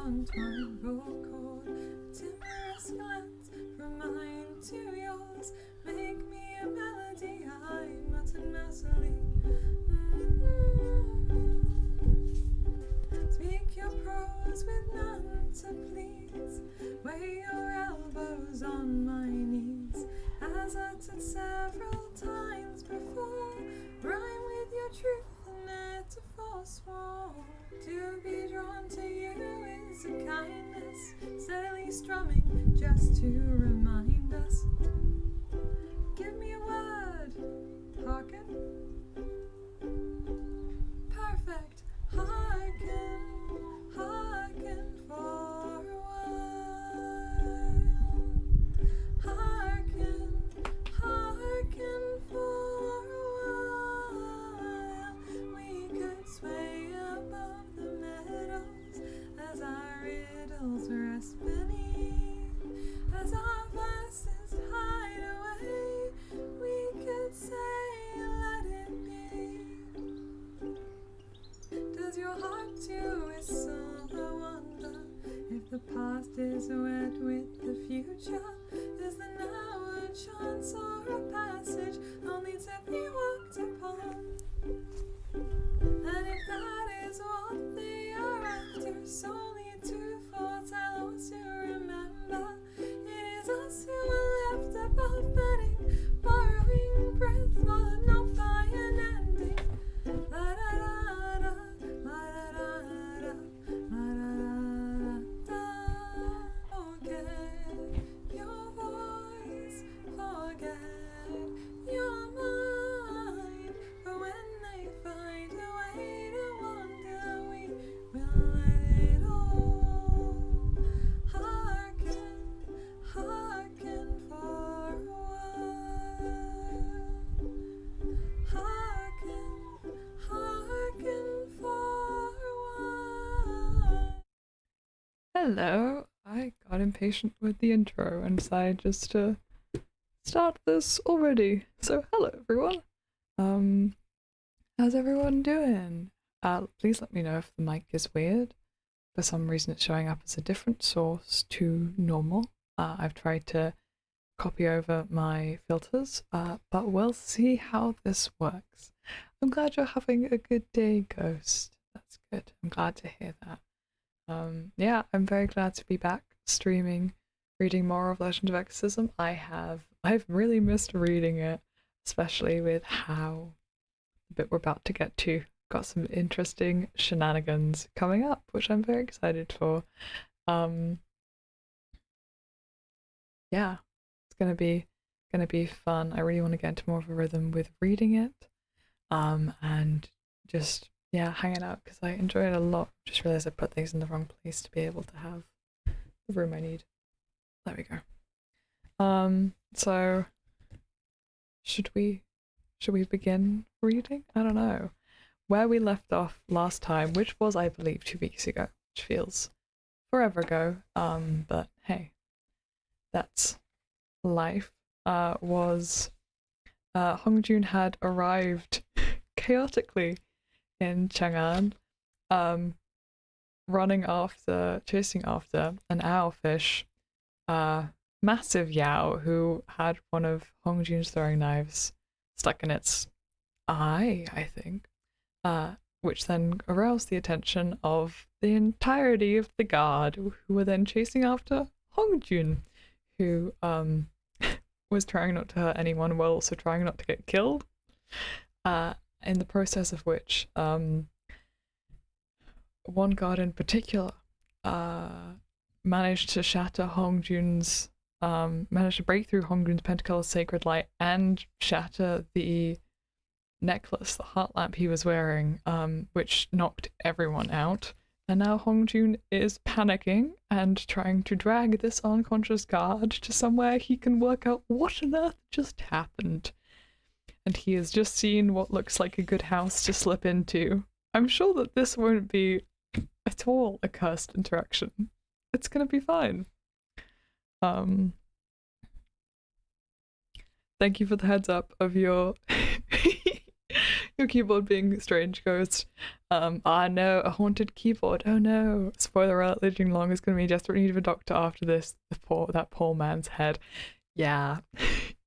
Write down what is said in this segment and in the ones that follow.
untwined cord, timorous glance from mine to yours. Make me a melody I muttered mousily. Speak your prose with none to please. Weigh your elbows on my knees, as uttered several times before. Rhyme with your truth and metaphor swore. To be drawn to you is a kindness, steadily strumming just to remind us. Give me a word, hearken. Perfect, hearken, hearken for a while. Hearken, hearken for a while. We could sway above the meadows as our riddles rest beneath, as our verses hide away. We could say, let it be. Does your heart too whistle a wonder? If the past is wet with the future, is there now a chance or a passage only to be walked upon? And if that is what they are after, solely to foretell or to remember, it is us who are left above bedding, borrowing breath, followed not by an ending. La da da da, la da da da, la da da da. Forget your voice, forget your mind. For when they find a way to wander, we will let it all. Hearken, hearken for a while. Hearken, hearken for a while. Hello, I got impatient with the intro and decided just to start this already. So hello everyone. How's everyone doing? Please let me know if the mic is weird. For some reason it's showing up as a different source to normal. I've tried to copy over my filters, but we'll see how this works. I'm glad you're having a good day, Ghost. That's good. I'm glad to hear that. Yeah, I'm very glad to be back streaming, reading more of Legend of Exorcism. I've really missed reading it, especially with how the bit we're about to get to got some interesting shenanigans coming up, which I'm very excited for. Yeah, it's gonna be fun. I really want to get into more of a rhythm with reading it, and just hanging out because I enjoy it a lot. Just realized I put things in the wrong place to be able to have the room I need. There we go. So should we begin reading? I don't know. Where we left off last time, which was I believe 2 weeks ago, which feels forever ago. But hey, that's life. Was Hongjun had arrived chaotically in Chang'an, chasing after an owlfish, massive Yao who had one of Hongjun's throwing knives stuck in its eye, I think, which then aroused the attention of the entirety of the guard, who were then chasing after Hongjun, who was trying not to hurt anyone while also trying not to get killed, in the process of which one guard in particular managed to break through Hongjun's pentacolor sacred light and shatter the necklace, the heart lamp he was wearing, which knocked everyone out. And now Hongjun is panicking and trying to drag this unconscious guard to somewhere he can work out what on earth just happened. And he has just seen what looks like a good house to slip into. I'm sure that this won't be at all a cursed interaction. It's gonna be fine. Thank you for the heads up of your Your keyboard being a strange ghost. Ah no, a haunted keyboard. Oh no. Spoiler alert, Legend Long is gonna be in desperate need of a doctor after this. That poor man's head. Yeah.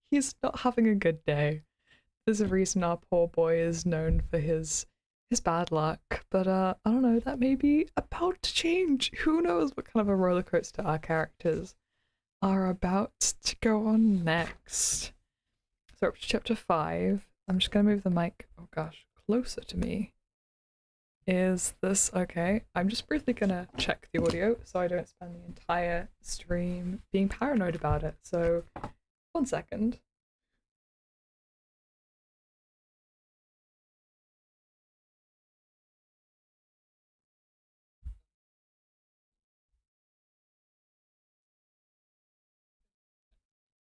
He's not having a good day. There's a reason our poor boy is known for his bad luck. But I don't know, that may be about to change. Who knows what kind of a roller coaster our characters are about to go on next. So up to chapter 5. I'm just gonna move the mic, oh gosh, closer to me. Is this okay? I'm just briefly gonna check the audio so I don't spend the entire stream being paranoid about it. So, 1 second.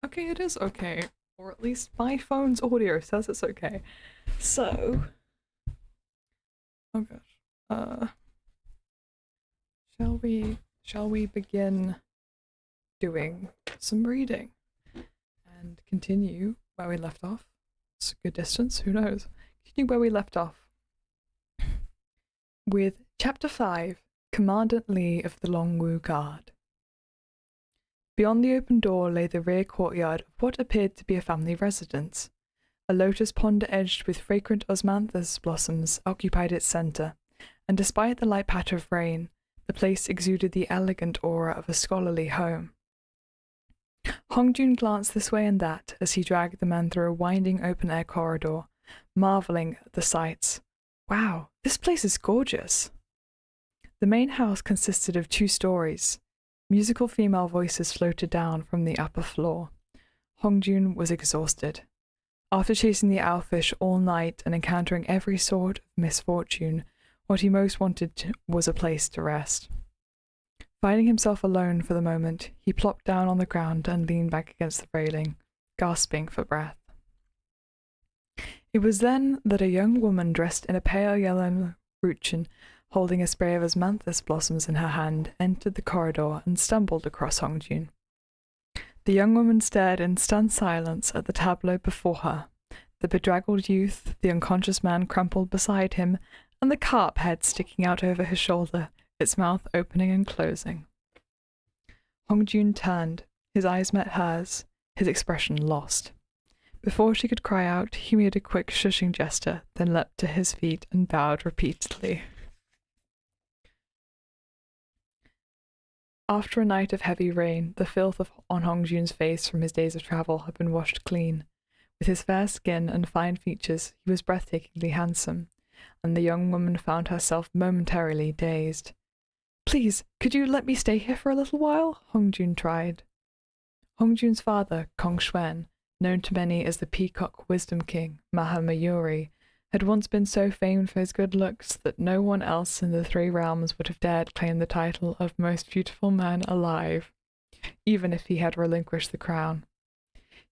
Okay, it is okay. Or at least my phone's audio says it's okay. So, oh gosh. Shall we begin doing some reading and continue where we left off? It's a good distance, who knows? Continue where we left off with chapter 5, Commandant Lee of the Longwu Guard. Beyond the open door lay the rear courtyard of what appeared to be a family residence. A lotus pond edged with fragrant osmanthus blossoms occupied its centre, and despite the light patter of rain, the place exuded the elegant aura of a scholarly home. Hongjun glanced this way and that as he dragged the man through a winding open-air corridor, marvelling at the sights. Wow, this place is gorgeous. The main house consisted of 2 stories. Musical female voices floated down from the upper floor. Hongjun was exhausted. After chasing the owlfish all night and encountering every sort of misfortune, what he most wanted was a place to rest. Finding himself alone for the moment, he plopped down on the ground and leaned back against the railing, gasping for breath. It was then that a young woman dressed in a pale yellow ruchin, holding a spray of osmanthus blossoms in her hand, entered the corridor and stumbled across Hongjun. The young woman stared in stunned silence at the tableau before her, the bedraggled youth, the unconscious man crumpled beside him, and the carp head sticking out over his shoulder, its mouth opening and closing. Hongjun turned, his eyes met hers, his expression lost. Before she could cry out, he made a quick shushing gesture, then leapt to his feet and bowed repeatedly. After a night of heavy rain, the filth on Hongjun's face from his days of travel had been washed clean. With his fair skin and fine features, he was breathtakingly handsome, and the young woman found herself momentarily dazed. "Please, could you let me stay here for a little while?" Hongjun tried. Hongjun's father, Kong Xuan, known to many as the Peacock Wisdom King, Mahamayuri, had once been so famed for his good looks that no one else in the 3 realms would have dared claim the title of most beautiful man alive, even if he had relinquished the crown.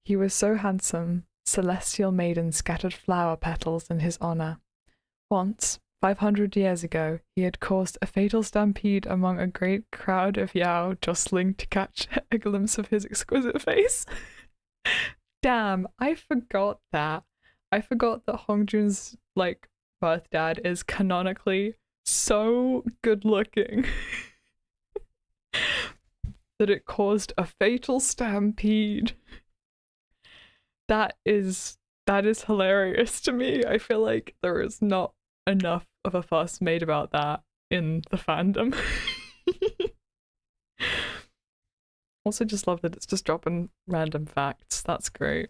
He was so handsome, celestial maidens scattered flower petals in his honour. Once, 500 years ago, he had caused a fatal stampede among a great crowd of Yao jostling to catch a glimpse of his exquisite face. Damn, I forgot that. I forgot that Hongjun's, birth dad is canonically so good looking that it caused a fatal stampede. That is hilarious to me. I feel like there is not enough of a fuss made about that in the fandom. Also just love that it's just dropping random facts. That's great.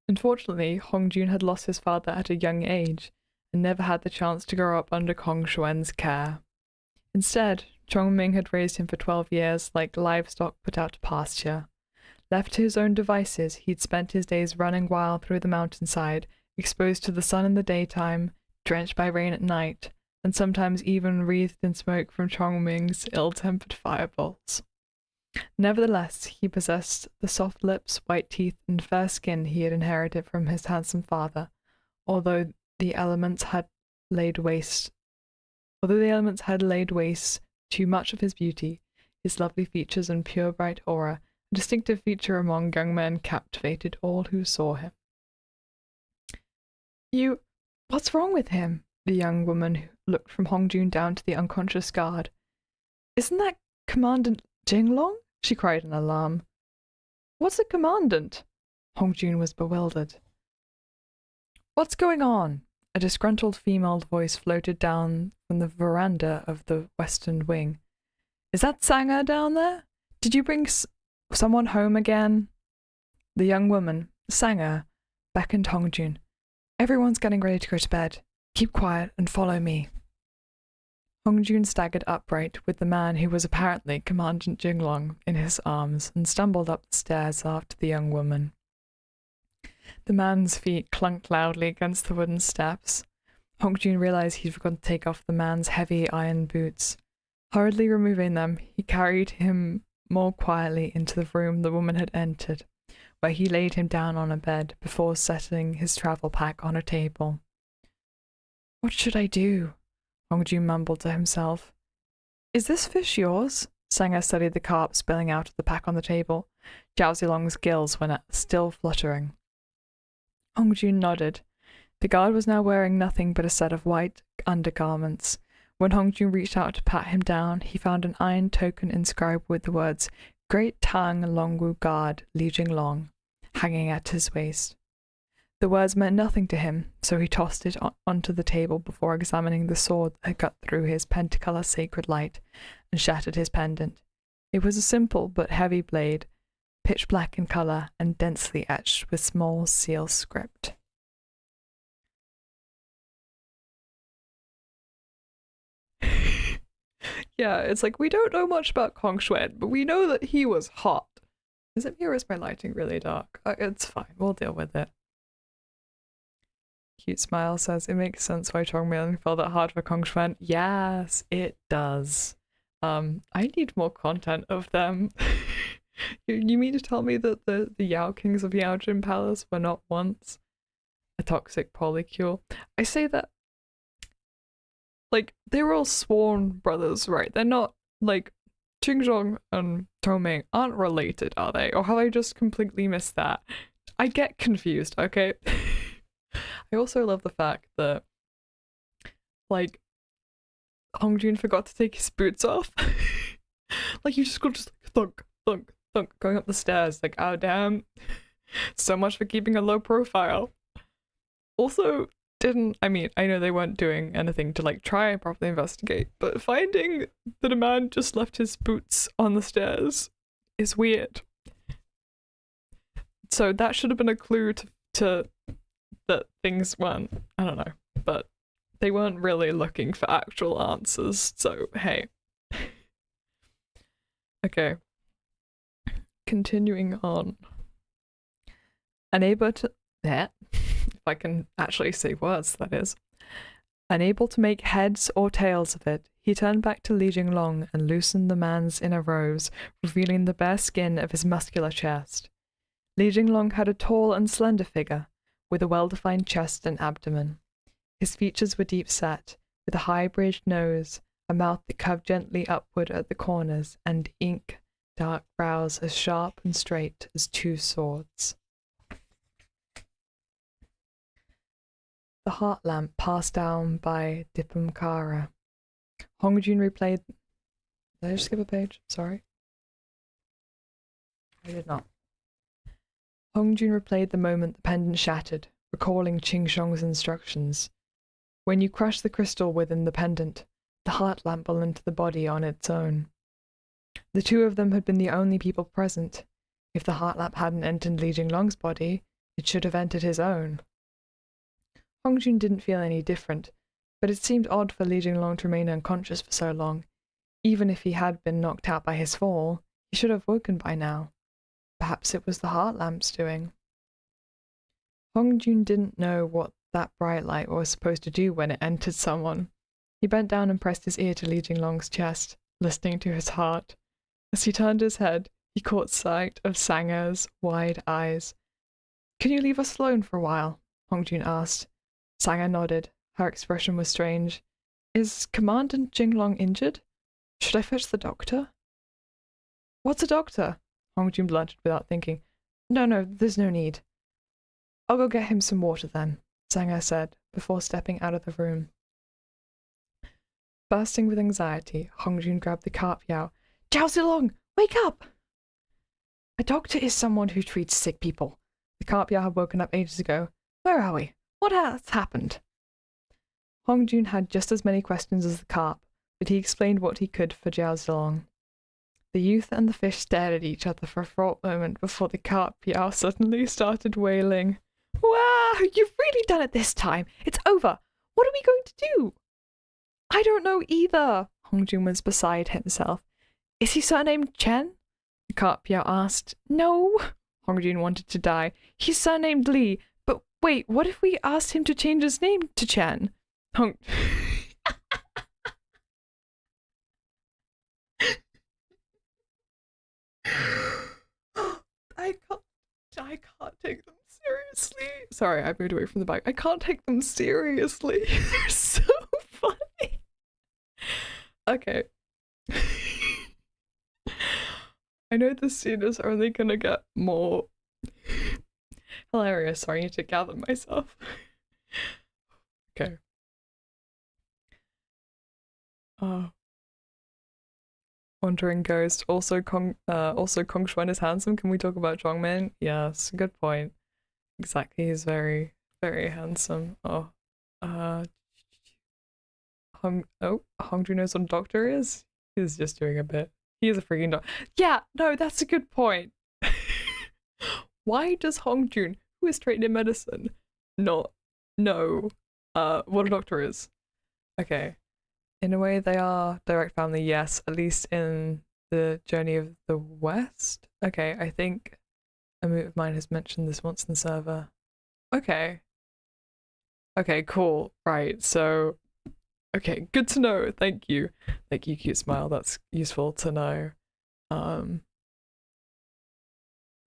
Unfortunately, Hongjun had lost his father at a young age and never had the chance to grow up under Kong Xuan's care. Instead, Chongming had raised him for 12 years like livestock put out to pasture. Left to his own devices, he'd spent his days running wild through the mountainside, exposed to the sun in the daytime, drenched by rain at night, and sometimes even wreathed in smoke from Chongming's ill-tempered fireballs. Nevertheless, he possessed the soft lips, white teeth, and fair skin he had inherited from his handsome father, although the elements had laid waste to much of his beauty, his lovely features and pure bright aura, a distinctive feature among young men, captivated all who saw him. You... What's wrong with him? The young woman looked from Hongjun down to the unconscious guard. Isn't that Commandant Jinglong? She cried in alarm. What's a commandant? Hongjun was bewildered. What's going on? A disgruntled female voice floated down from the veranda of the western wing. Is that Sanger down there? Did you bring someone home again? The young woman, Sanger, beckoned Hongjun. Everyone's getting ready to go to bed. Keep quiet and follow me. Hongjun staggered upright with the man who was apparently Commandant Jinglong in his arms and stumbled up the stairs after the young woman. The man's feet clunked loudly against the wooden steps. Hongjun realized he'd forgotten to take off the man's heavy iron boots. Hurriedly removing them, he carried him more quietly into the room the woman had entered, where he laid him down on a bed before setting his travel pack on a table. What should I do? Hongjun mumbled to himself. Is this fish yours? Sanger studied the carp spilling out of the pack on the table. Zhao Zilong's gills were still fluttering. Hongjun nodded. The guard was now wearing nothing but a set of white undergarments. When Hongjun reached out to pat him down, he found an iron token inscribed with the words, Great Tang Longwu Guard, Li Jinglong, hanging at his waist. The words meant nothing to him, so he tossed it onto the table before examining the sword that had cut through his pentacolor sacred light and shattered his pendant. It was a simple but heavy blade, pitch black in color and densely etched with small seal script. Yeah, it's like, we don't know much about Kong Xuan, but we know that he was hot. Is it me or is my lighting really dark? It's fine, we'll deal with it. Cute smile says, it makes sense why Chongming fell that hard for Kong Xuan. Yes, it does. I need more content of them. You mean to tell me that the Yao Kings of Yaojin Palace were not once a toxic polycule? I say that, like, they were all sworn brothers, right? They're not, like, Qingzhong and Chongming aren't related, are they? Or have I just completely missed that? I get confused, okay? I also love the fact that, like, Hongjun forgot to take his boots off. Like, you just go just like, thunk, thunk, thunk, going up the stairs. Like, oh damn. So much for keeping a low profile. Also, I mean, I know they weren't doing anything to, like, try and properly investigate, but finding that a man just left his boots on the stairs is weird. So that should have been a clue to that things weren't, I don't know, but they weren't really looking for actual answers, so hey. Okay. Continuing on. Unable to... if I can actually say words, that is. Unable to make heads or tails of it, he turned back to Li Jinglong and loosened the man's inner robes, revealing the bare skin of his muscular chest. Li Jinglong had a tall and slender figure, with a well-defined chest and abdomen. His features were deep-set, with a high-bridged nose, a mouth that curved gently upward at the corners, and ink-dark brows as sharp and straight as two swords. The heart lamp passed down by Dipamkara. Hongjun replayed... Did I just skip a page? Sorry. I did not. Hongjun replayed the moment the pendant shattered, recalling Qingshong's instructions. When you crush the crystal within the pendant, the heart lamp will enter the body on its own. The two of them had been the only people present. If the heart lamp hadn't entered Li Jinglong's body, it should have entered his own. Hongjun didn't feel any different, but it seemed odd for Li Jinglong to remain unconscious for so long. Even if he had been knocked out by his fall, he should have woken by now. Perhaps it was the heart lamp's doing. Hongjun didn't know what that bright light was supposed to do when it entered someone. He bent down and pressed his ear to Li Jinglong's chest, listening to his heart. As he turned his head, he caught sight of Sanger's wide eyes. Can you leave us alone for a while? Hongjun asked. Sanger nodded. Her expression was strange. Is Commandant Jinglong injured? Should I fetch the doctor? What's a doctor? Hongjun blunted without thinking. No, there's no need. I'll go get him some water then, Sanger said, before stepping out of the room. Bursting with anxiety, Hongjun grabbed the carp Yao. Zhao Zilong, wake up! A doctor is someone who treats sick people. The carp Yao had woken up ages ago. Where are we? What has happened? Hongjun had just as many questions as the carp, but he explained what he could for Zhao Zilong. The youth and the fish stared at each other for a fraught moment before the carp Yao suddenly started wailing. Wow, you've really done it this time. It's over. What are we going to do? I don't know either. Hongjun was beside himself. Is he surnamed Chen? The carp Yao asked. No. Hongjun wanted to die. He's surnamed Li. But wait, what if we asked him to change his name to Chen? I can't take them seriously. Sorry, I moved away from the bike. I can't take them seriously. They're so funny. Okay. I know this scene is only gonna get more hilarious, so I need to gather myself. Okay. Wandering Ghost. Also Kong Xuan is handsome. Can we talk about Zhongmin? Yes, good point. Exactly, he's very, very handsome. Hongjun knows what a doctor is? He's just doing a bit. He is a freaking doctor. Yeah, no, that's a good point. Why does Hongjun, who is trained in medicine, not know what a doctor is? Okay. In a way, they are direct family, yes, at least in the Journey of the West. Okay, I think a mate of mine has mentioned this once in the server. Okay. Okay, cool. Right, so... Okay, good to know. Thank you. Thank you, cute smile. That's useful to know.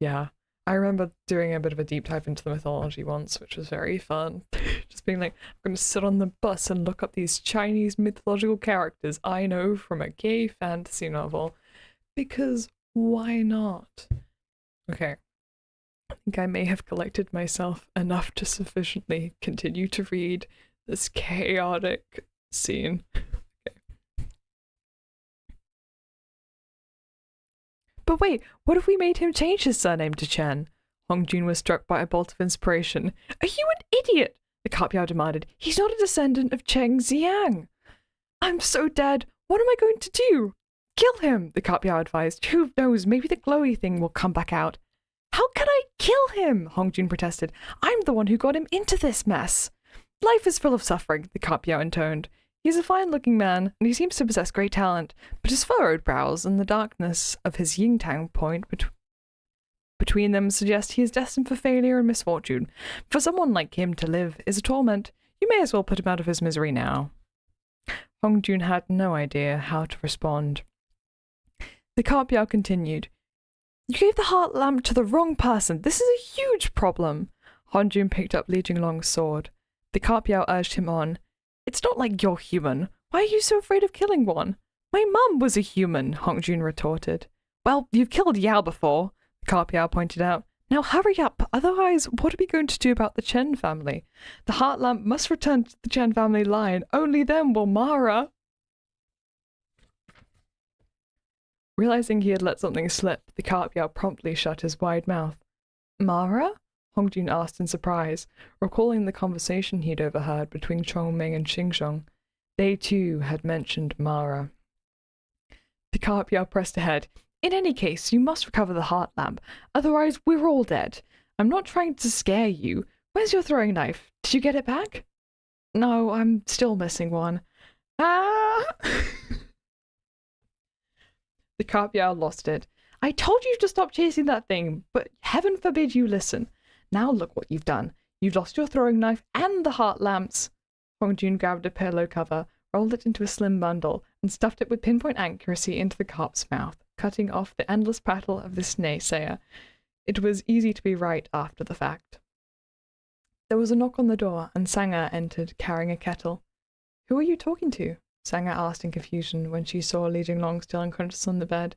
Yeah. I remember doing a bit of a deep dive into the mythology once, which was very fun. Just being like, I'm going to sit on the bus and look up these Chinese mythological characters I know from a gay fantasy novel. Because why not? Okay. I think I may have collected myself enough to sufficiently continue to read this chaotic scene. Okay. But wait, what if we made him change his surname to Chen? Hongjun was struck by a bolt of inspiration. Are you an idiot? The carp Yao demanded. He's not a descendant of Cheng Xiang. I'm so dead. What am I going to do? Kill him, the carp Yao advised. Who knows, maybe the glowy thing will come back out. How can I kill him? Hongjun protested. I'm the one who got him into this mess. Life is full of suffering, the carp Yao intoned. He's a fine-looking man, and he seems to possess great talent, but his furrowed brows and the darkness of his yin-tang point between them suggest he is destined for failure and misfortune. For someone like him to live is a torment. You may as well put him out of his misery now. Hongjun had no idea how to respond. The carp Yao continued. You gave the heart lamp to the wrong person. This is a huge problem. Hongjun picked up Li Jinglong's sword. The carp Yao urged him on. It's not like you're human. Why are you so afraid of killing one? My mum was a human, Hongjun retorted. Well, you've killed Yao before, the carp Yao pointed out. Now hurry up, otherwise what are we going to do about the Chen family? The heart lamp must return to the Chen family line. Only then will Mara... Realizing he had let something slip, the carp Yao promptly shut his wide mouth. Mara? Hongjun asked in surprise, recalling the conversation he'd overheard between Chongming and Xingzhong. They too had mentioned Mara. The carp Yao pressed ahead. In any case, you must recover the heart lamp, otherwise we're all dead. I'm not trying to scare you. Where's your throwing knife? Did you get it back? No, I'm still missing one. Ah! The carp Yao lost it. I told you to stop chasing that thing, but heaven forbid you listen. Now look what you've done. You've lost your throwing knife and the heart lamps. Hongjun grabbed a pillow cover, rolled it into a slim bundle, and stuffed it with pinpoint accuracy into the carp's mouth, cutting off the endless prattle of this naysayer. It was easy to be right after the fact. There was a knock on the door, and Sanger entered, carrying a kettle. Who are you talking to? Sanger asked in confusion when she saw Li Jinglong still unconscious on the bed.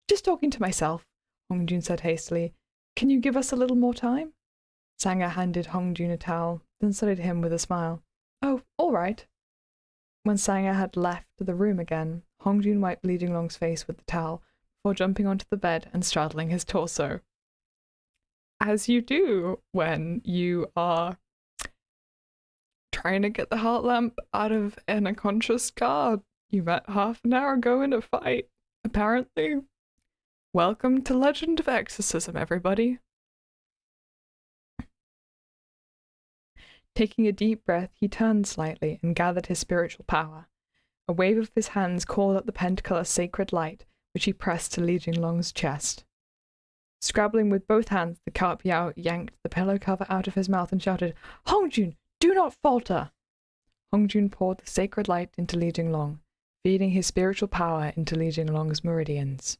Just talking to myself, Hongjun said hastily. Can you give us a little more time? Sanger handed Hongjun a towel. then studied him with a smile. Oh, all right. When Sanger had left the room again, Hongjun wiped Li Jinglong's face with the towel before jumping onto the bed and straddling his torso. As you do when you are trying to get the heart lamp out of an unconscious guard you met half an hour ago in a fight, apparently. Welcome to Legend of Exorcism, everybody. Taking a deep breath, he turned slightly and gathered his spiritual power. A wave of his hands called up the pentacolor sacred light, which he pressed to Li Jinglong's chest. Scrabbling with both hands, the Carp Yao yanked the pillow cover out of his mouth and shouted, "Hongjun, do not falter!" Hongjun poured the sacred light into Li Jinglong, feeding his spiritual power into Li Jinglong's meridians.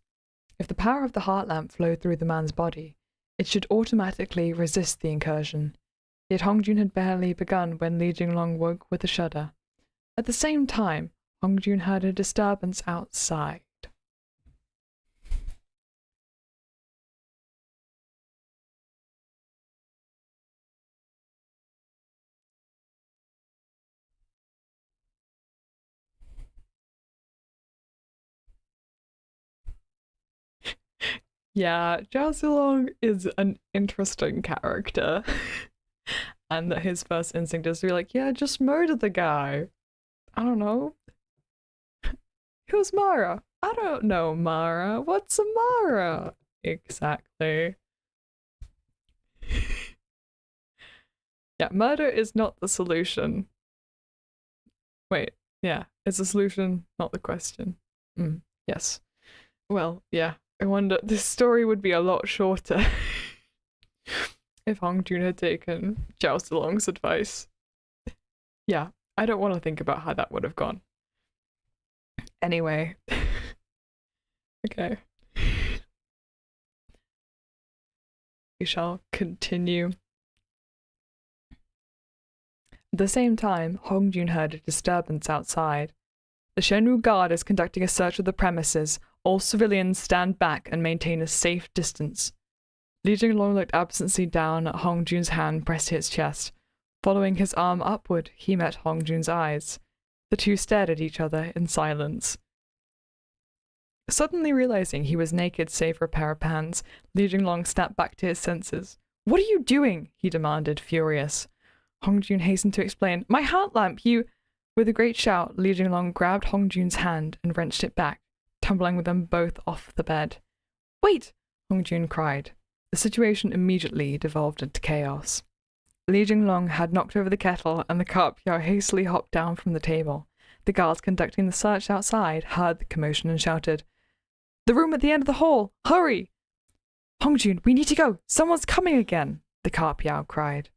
If the power of the heart lamp flowed through the man's body, it should automatically resist the incursion. Yet Hongjun had barely begun when Li Jinglong woke with a shudder. At the same time, Hongjun heard a disturbance outside. Yeah, Zhao Zilong is an interesting character. And that his first instinct is to be like, yeah, just murder the guy. I don't know. Who's Mara? I don't know, Mara. What's a Mara? Exactly. Yeah, murder is not the solution. Wait, yeah, is the solution not the question? Yes. Well, yeah, I wonder, this story would be a lot shorter if Hongjun had taken Zhao Zilong's advice. Yeah, I don't want to think about how that would have gone. Anyway. Okay. We shall continue. At the same time, Hongjun heard a disturbance outside. The Shenwu Guard is conducting a search of the premises. All civilians stand back and maintain a safe distance. Li Jinglong looked absently down at Hongjun's hand pressed to his chest. Following his arm upward, he met Hongjun's eyes. The two stared at each other in silence. Suddenly realizing he was naked save for a pair of pants, Li Jinglong snapped back to his senses. "What are you doing?" he demanded, furious. Hongjun hastened to explain. "My heart lamp, you—" With a great shout, Li Jinglong grabbed Hongjun's hand and wrenched it back, tumbling them both off the bed. "Wait!" Hongjun cried. The situation immediately devolved into chaos. Li Jinglong had knocked over the kettle, and the Carp Yao hastily hopped down from the table. The guards conducting the search outside heard the commotion and shouted, "The room at the end of the hall! Hurry!" "Hongjun, we need to go! Someone's coming again!" the Carp Yao cried.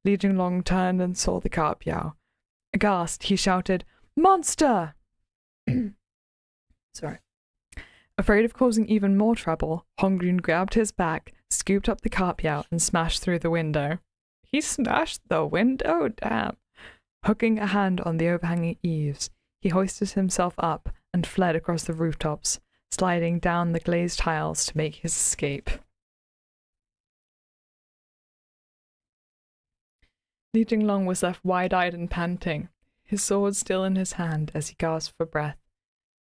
Li Jinglong turned and saw the Carp Yao. Aghast, he shouted, "Monster!" Sorry. Afraid of causing even more trouble, Hongjun grabbed his back, scooped up the Carp Yao, and smashed through the window. He smashed the window? Damn. Hooking a hand on the overhanging eaves, he hoisted himself up and fled across the rooftops, sliding down the glazed tiles to make his escape. Li Jinglong was left wide-eyed and panting, his sword still in his hand as he gasped for breath.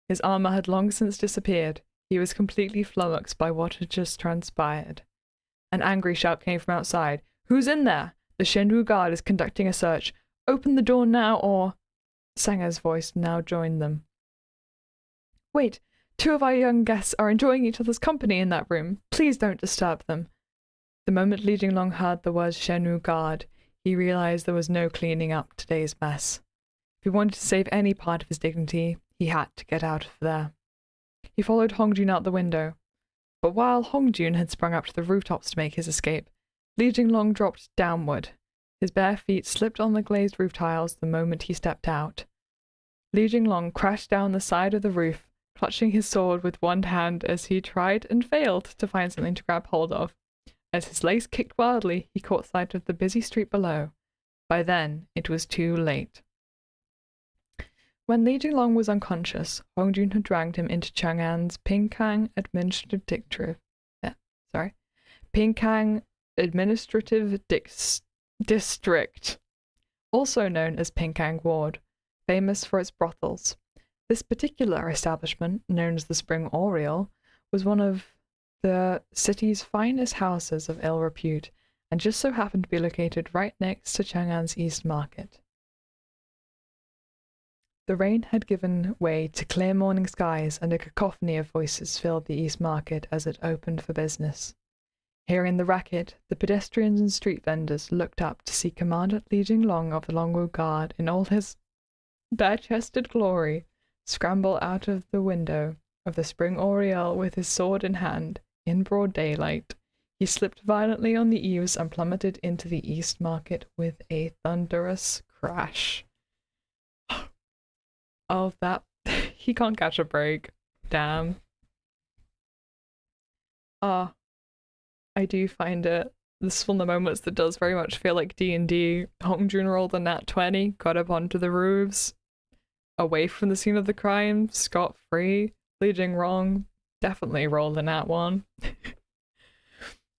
His armor had long since disappeared. He was completely flummoxed by what had just transpired. An angry shout came from outside. "Who's in there? The Shenwu Guard is conducting a search. Open the door now or—" Sanger's voice now joined them. "Wait, two of our young guests are enjoying each other's company in that room. Please don't disturb them." The moment Li Jinglong heard the words Shenwu Guard, he realized there was no cleaning up today's mess. If he wanted to save any part of his dignity, he had to get out of there. He followed Hongjun out the window. But while Hongjun had sprung up to the rooftops to make his escape, Li Jinglong dropped downward. His bare feet slipped on the glazed roof tiles the moment he stepped out. Li Jinglong crashed down the side of the roof, clutching his sword with one hand as he tried and failed to find something to grab hold of. As his legs kicked wildly, he caught sight of the busy street below. By then, it was too late. When Li Jinglong was unconscious, Hongjun had dragged him into Chang'an's Pingkang Administrative District. also known as Pinkang Ward, famous for its brothels. This particular establishment, known as the Spring Oriole, was one of the city's finest houses of ill repute, and just so happened to be located right next to Chang'an's East Market. The rain had given way to clear morning skies, and a cacophony of voices filled the East Market as it opened for business. Hearing the racket, the pedestrians and street vendors looked up to see Commandant Li Jinglong of the Longwu Guard in all his bare-chested glory scramble out of the window of the Spring Oriole with his sword in hand, in broad daylight. He slipped violently on the eaves and plummeted into the East Market with a thunderous crash. Oh, that... he can't catch a break. Damn. I do find it... This is one of the moments that does very much feel like D&D. Hongjun rolled a nat 20, got up onto the roofs, away from the scene of the crime, scot-free. Li Jinglong definitely rolled a nat 1.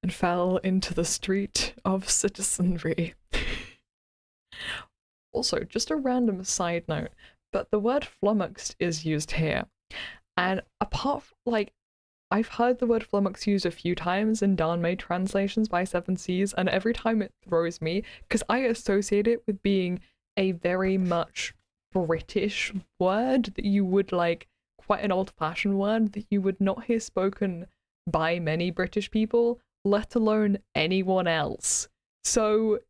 And fell into the street of citizenry. Also, just a random side note, but the word flummoxed is used here. And apart from, like, I've heard the word flummox used a few times in Dan-made translations by Seven Seas, and every time it throws me, because I associate it with being a very much British word that you would, like, quite an old-fashioned word that you would not hear spoken by many British people, let alone anyone else. So,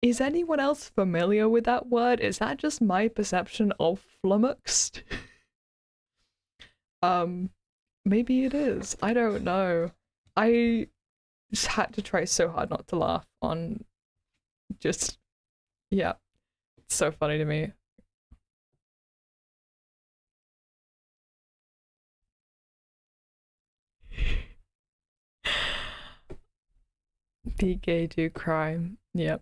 is anyone else familiar with that word? Is that just my perception of flummoxed? Maybe it is. I don't know. I just had to try so hard not to laugh on just... yeah. It's so funny to me. The gay do crime. Yep.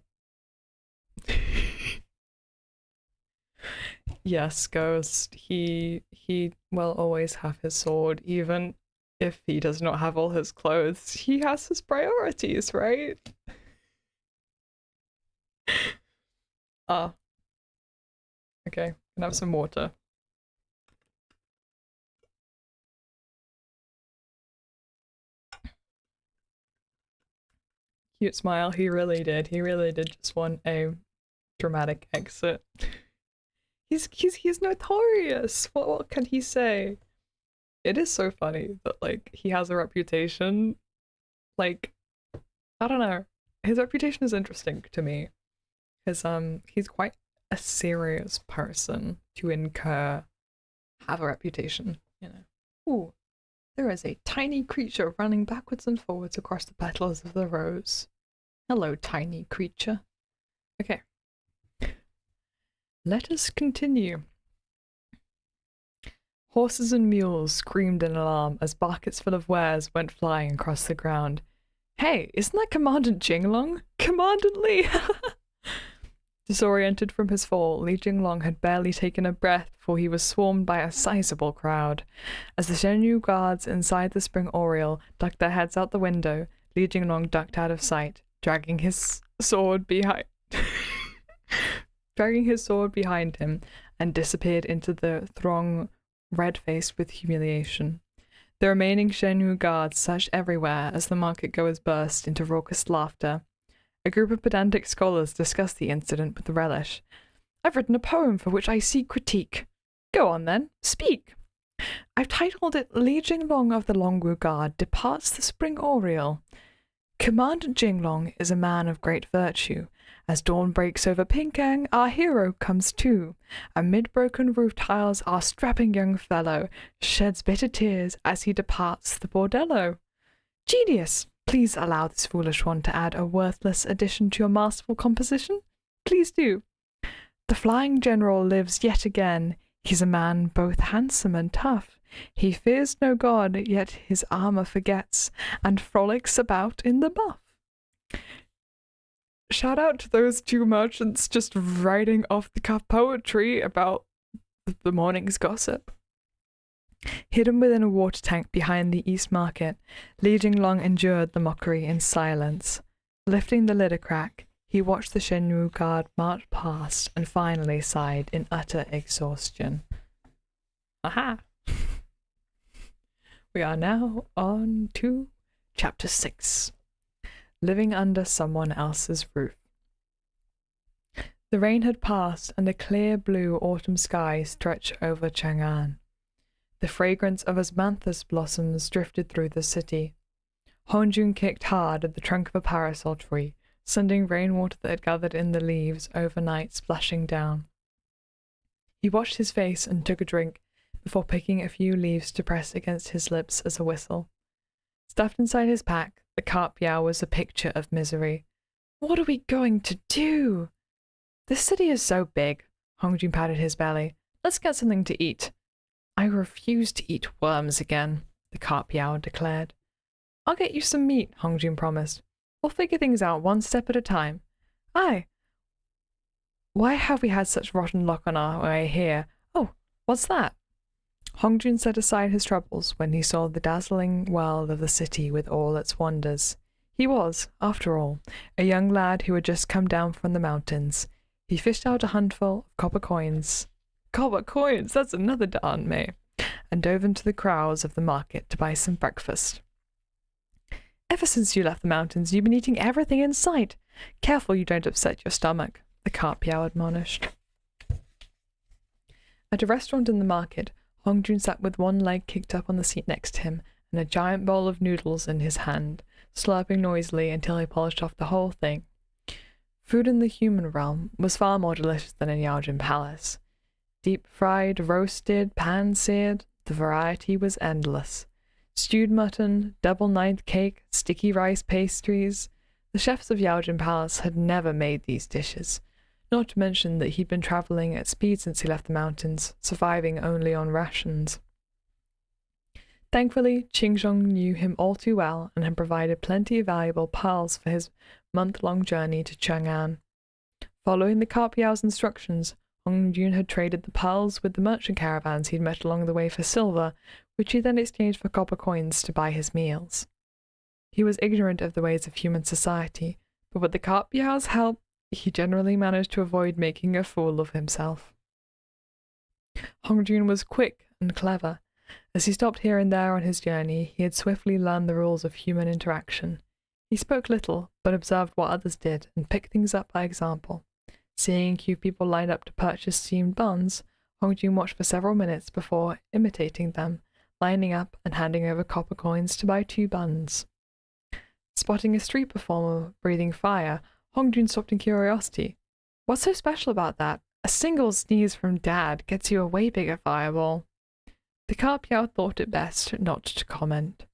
Yes, Ghost. He will always have his sword, even if he does not have all his clothes. He has his priorities, right? Okay, can I have some water? Cute smile. He really did. He really did just want a dramatic exit. He's notorious. What can he say? It is so funny that, like, he has a reputation. Like, I don't know. His reputation is interesting to me. Because he's quite a serious person to have a reputation, you know. Ooh. There is a tiny creature running backwards and forwards across the petals of the rose. Hello, tiny creature. Okay. Let us continue. Horses and mules screamed in alarm as baskets full of wares went flying across the ground. Hey, isn't that Commandant Jinglong? Commandant Li! Disoriented from his fall, Li Jinglong had barely taken a breath before he was swarmed by a sizable crowd. As the Shenyu guards inside the Spring Oriole ducked their heads out the window, Li Jinglong ducked out of sight, dragging his sword behind him, and disappeared into the throng, red-faced with humiliation. The remaining Shenyu guards searched everywhere as the market-goers burst into raucous laughter. A group of pedantic scholars discussed the incident with relish. I've written a poem for which I seek critique. Go on then, speak. I've titled it Li Jinglong of the Longwu Guard Departs the Spring Oriole. Commandant Jinglong is a man of great virtue. As dawn breaks over Pinkang, our hero comes too. Amid broken roof tiles, our strapping young fellow sheds bitter tears as he departs the bordello. Genius! Please allow this foolish one to add a worthless addition to your masterful composition. Please do. The flying general lives yet again. He's a man both handsome and tough. He fears no god, yet his armor forgets, and frolics about in the buff. Shout out to those two merchants just writing off-the-cuff poetry about the morning's gossip. Hidden within a water tank behind the East Market, Li Jinglong endured the mockery in silence. Lifting the lid a crack, He watched the Shenwu guard march past and finally sighed in utter exhaustion. Aha! We are now on to Chapter 6. Living under someone else's roof. The rain had passed and a clear blue autumn sky stretched over Chang'an. The fragrance of osmanthus blossoms drifted through the city. Hongjun kicked hard at the trunk of a parasol tree, sending rainwater that had gathered in the leaves overnight splashing down. He washed his face and took a drink before picking a few leaves to press against his lips as a whistle. Stuffed inside his pack, the carp yow was a picture of misery. What are we going to do? This city is so big. Hongjun patted his belly. Let's get something to eat. I refuse to eat worms again, the carp yow declared. I'll get you some meat, Hongjun promised. We'll figure things out one step at a time. Aye. Why have we had such rotten luck on our way here? Oh, what's that? Hongjun set aside his troubles when he saw the dazzling world of the city with all its wonders. He was, after all, a young lad who had just come down from the mountains. He fished out a handful of copper coins. Copper coins, that's another darn me. And dove into the crowds of the market to buy some breakfast. Ever since you left the mountains, you've been eating everything in sight. Careful you don't upset your stomach, the carp yow admonished. At a restaurant in the market, Hongjun sat with one leg kicked up on the seat next to him and a giant bowl of noodles in his hand, slurping noisily until he polished off the whole thing. Food in the human realm was far more delicious than in Yaojin Palace. Deep-fried, roasted, pan-seared, the variety was endless. Stewed mutton, double-ninth cake, sticky rice pastries. The chefs of Yaojin Palace had never made these dishes, not to mention that he'd been travelling at speed since he left the mountains, surviving only on rations. Thankfully, Qingzhong knew him all too well and had provided plenty of valuable pearls for his month-long journey to Chang'an. Following the carp yow's instructions, Hongjun had traded the pearls with the merchant caravans he'd met along the way for silver, which he then exchanged for copper coins to buy his meals. He was ignorant of the ways of human society, but with the carp yow's help, he generally managed to avoid making a fool of himself. Hongjun was quick and clever. As he stopped here and there on his journey, he had swiftly learned the rules of human interaction. He spoke little, but observed what others did and picked things up by example. Seeing a few people lined up to purchase steamed buns, Hongjun watched for several minutes before imitating them, lining up and handing over copper coins to buy 2 buns. Spotting a street performer breathing fire, Hongjun stopped in curiosity. What's so special about that? A single sneeze from Dad gets you a way bigger fireball. The carp yow thought it best not to comment.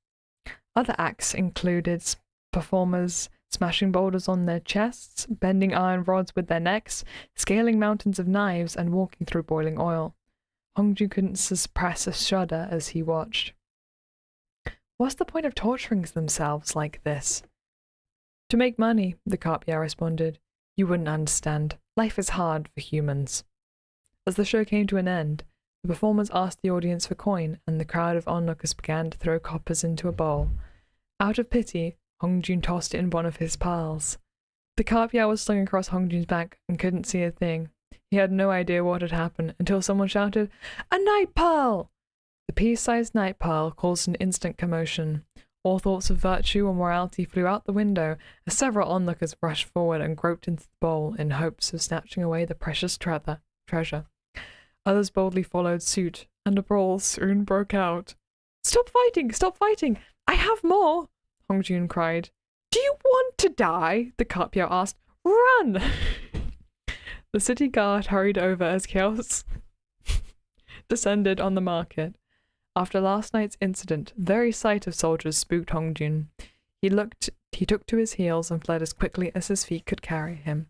Other acts included performers smashing boulders on their chests, bending iron rods with their necks, scaling mountains of knives, and walking through boiling oil. Hongjun couldn't suppress a shudder as he watched. What's the point of torturing themselves like this? To make money, the carp yow responded. You wouldn't understand. Life is hard for humans. As the show came to an end, the performers asked the audience for coin, and the crowd of onlookers began to throw coppers into a bowl. Out of pity, Hongjun tossed it in one of his piles. The carp yow was slung across Hongjun's back and couldn't see a thing. He had no idea what had happened until someone shouted, "A night pearl!" The pea-sized night pearl caused an instant commotion. All thoughts of virtue or morality flew out the window as several onlookers rushed forward and groped into the bowl in hopes of snatching away the precious treasure. Others boldly followed suit, and a brawl soon broke out. Stop fighting! Stop fighting! I have more! Hongjun cried. Do you want to die? The carp yow asked. Run! The city guard hurried over as chaos descended on the market. After last night's incident, the very sight of soldiers spooked Hongjun. He took to his heels and fled as quickly as his feet could carry him.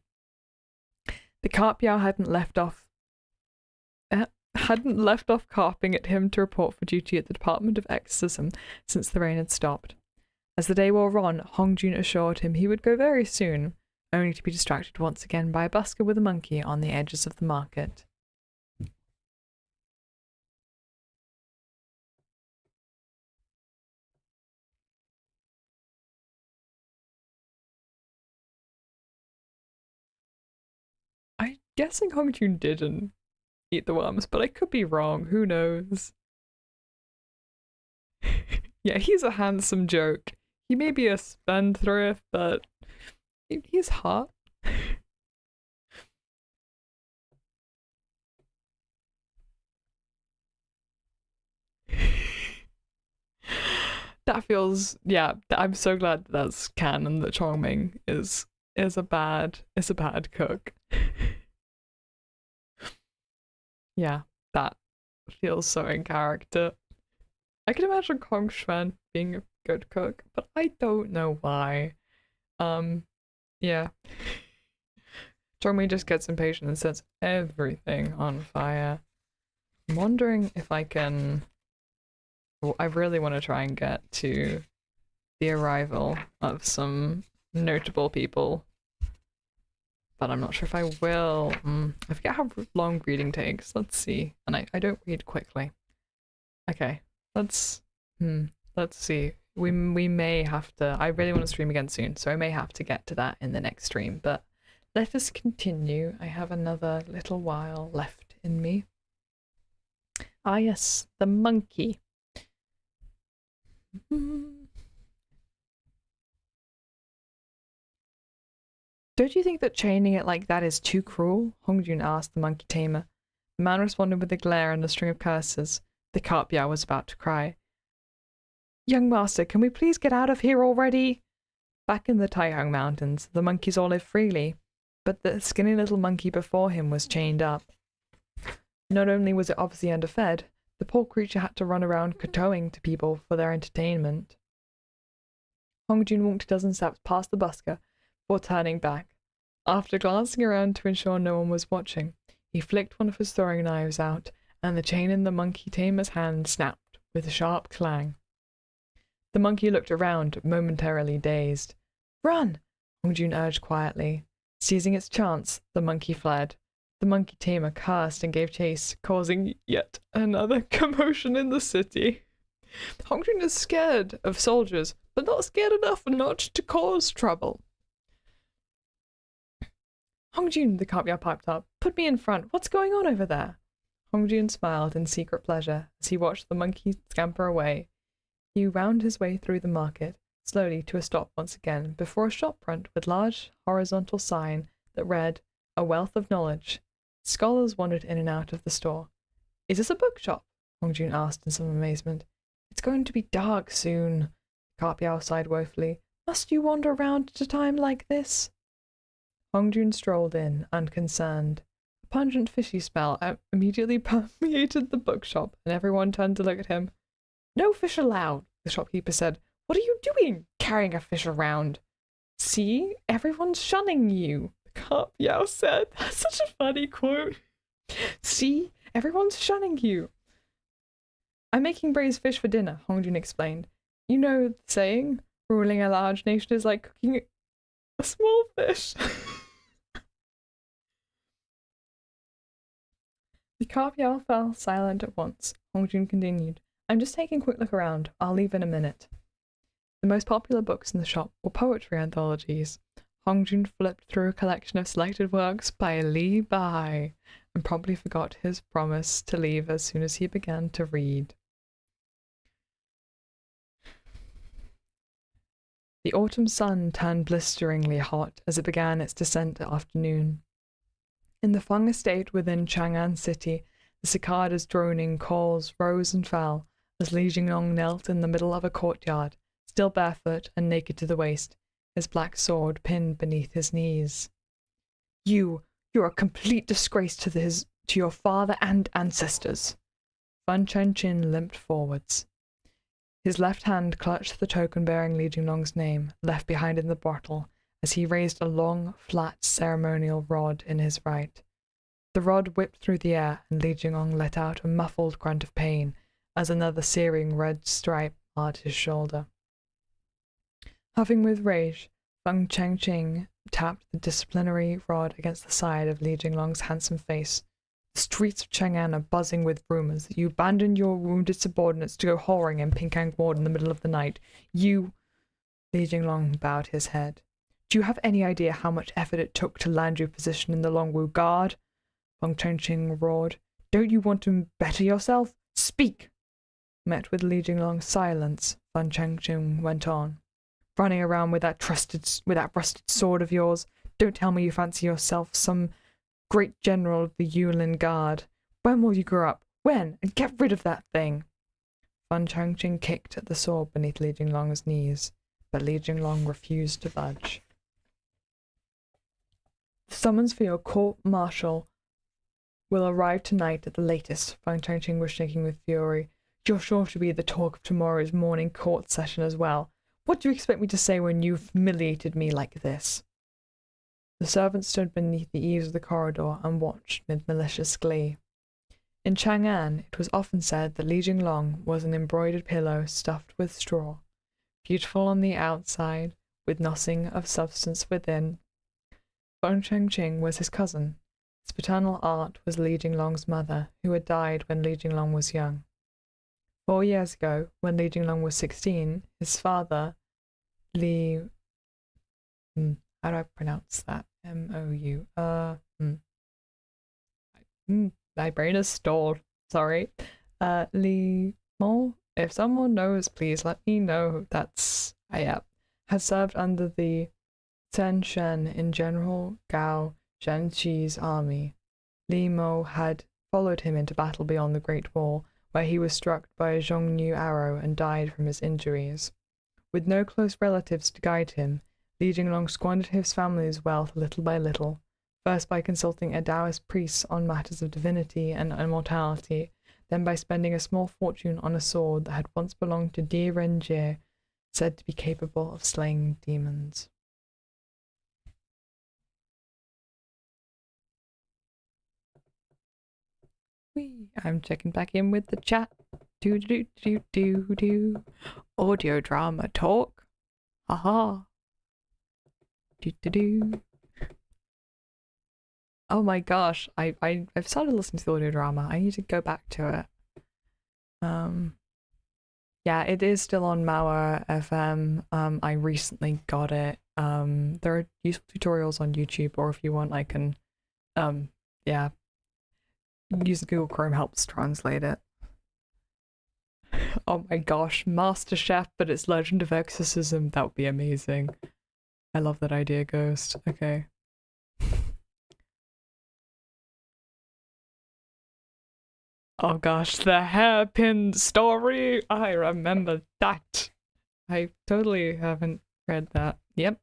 The carp yow hadn't left off carping at him to report for duty at the Department of Exorcism since the rain had stopped. As the day wore on, Hongjun assured him he would go very soon, only to be distracted once again by a busker with a monkey on the edges of the market. guessing Hongjun didn't eat the worms, but I could be wrong. Who knows? Yeah, he's a handsome joke. He may be a spendthrift, but he's hot. That feels, yeah. I'm so glad that's canon that Chongming is a bad cook. Yeah, that feels so in character. I can imagine Kong Xuan being a good cook, but I don't know why. Yeah. Chongming just gets impatient and sets everything on fire. I'm wondering if I can. Well, I really want to try and get to the arrival of some notable people, but I'm not sure if I will. I forget how long reading takes. Let's see. And I don't read quickly. Okay, let's see. We may have to. I really want to stream again soon, so I may have to get to that in the next stream. But let us continue. I have another little while left in me. Ah yes, the monkey. Don't you think that chaining it like that is too cruel? Hongjun asked the monkey tamer. The man responded with a glare and a string of curses. The Carpia was about to cry. Young master, can we please get out of here already? Back in the Taihang Mountains, the monkeys all live freely, but the skinny little monkey before him was chained up. Not only was it obviously underfed, the poor creature had to run around kowtowing to people for their entertainment. Hongjun walked a dozen steps past the busker before turning back. After glancing around to ensure no one was watching, he flicked one of his throwing knives out, and the chain in the monkey tamer's hand snapped with a sharp clang. The monkey looked around, momentarily dazed. Run! Hongjun urged quietly. Seizing its chance, the monkey fled. The monkey tamer cursed and gave chase, causing yet another commotion in the city. Hongjun is scared of soldiers, but not scared enough not to cause trouble. Hongjun, the Carpia piped up. Put me in front. What's going on over there? Hongjun smiled in secret pleasure as he watched the monkey scamper away. He wound his way through the market, slowly to a stop once again before a shop front with large horizontal sign that read, A Wealth of Knowledge. Scholars wandered in and out of the store. Is this a bookshop? Hongjun asked in some amazement. It's going to be dark soon, Carpia sighed woefully. Must you wander around at a time like this? Hongjun strolled in, unconcerned. A pungent fishy smell immediately permeated the bookshop, and everyone turned to look at him. No fish allowed, the shopkeeper said. What are you doing, carrying a fish around? See, everyone's shunning you, the Carpia said. That's such a funny quote. See, everyone's shunning you. I'm making braised fish for dinner, Hongjun explained. You know the saying, ruling a large nation is like cooking a small fish. The Carpia fell silent at once. Hongjun continued. I'm just taking a quick look around. I'll leave in a minute. The most popular books in the shop were poetry anthologies. Hongjun flipped through a collection of selected works by Li Bai and promptly forgot his promise to leave as soon as he began to read. The autumn sun turned blisteringly hot as it began its descent at afternoon. In the Feng estate within Chang'an City, the cicadas' droning calls rose and fell as Li Jinglong knelt in the middle of a courtyard, still barefoot and naked to the waist, his black sword pinned beneath his knees. You're a complete disgrace to your father and ancestors. Fan Chen limped forwards. His left hand clutched the token bearing Li Jinglong's name, left behind in the bottle, as he raised a long, flat ceremonial rod in his right. The rod whipped through the air, and Li Jinglong let out a muffled grunt of pain as another searing red stripe marred his shoulder. Huffing with rage, Feng Chengqing tapped the disciplinary rod against the side of Li Jinglong's handsome face. The streets of Chang'an are buzzing with rumors that you abandoned your wounded subordinates to go whoring in Pinkang Ward in the middle of the night. Li Jinglong bowed his head. Do you have any idea how much effort it took to land your position in the Longwu Guard? Feng Chengqing roared. Don't you want to better yourself? Speak! Met with Li Jinglong's silence, Feng Chengqing went on. Running around with that rusted sword of yours. Don't tell me you fancy yourself some great general of the Yulin Guard. When will you grow up? When? And get rid of that thing! Feng Chengqing kicked at the sword beneath Li Jinglong's knees, but Li Jinglong refused to budge. The summons for your court-martial will arrive tonight at the latest. Feng Chengqing was shaking with fury. You're sure to be the talk of tomorrow's morning court session as well. What do you expect me to say when you've humiliated me like this? The servant stood beneath the eaves of the corridor and watched with malicious glee. In Chang'an, it was often said that Li Jinglong was an embroidered pillow stuffed with straw, beautiful on the outside, with nothing of substance within. Feng Chengqing was his cousin. His paternal aunt was Li Jinglong's mother, who had died when Li Jinglong was young. 4 years ago, when Li Jinglong was 16, his father, Li... how do I pronounce that? M-O-U. My brain is stalled. Sorry. Li Mo? If someone knows, please let me know. That's... yeah. Had served under the Sen Shen in General Gao Zhenqi's army. Li Mo had followed him into battle beyond the Great Wall, where he was struck by a Zhongnu arrow and died from his injuries. With no close relatives to guide him, Li Jinglong squandered his family's wealth little by little, first by consulting a Taoist priest on matters of divinity and immortality, then by spending a small fortune on a sword that had once belonged to Di Renjie, said to be capable of slaying demons. I'm checking back in with the chat. Do. Audio drama talk. Haha. Do. Oh my gosh, I've started listening to the audio drama. I need to go back to it. Yeah, it is still on Mauer FM. I recently got it. There are useful tutorials on YouTube, or if you want, I can yeah. Use Google Chrome helps translate it. Oh my gosh, MasterChef, but it's Legend of Exorcism. That would be amazing. I love that idea, Ghost. Okay. Oh gosh, the hairpin story! I remember that. I totally haven't read that. Yep.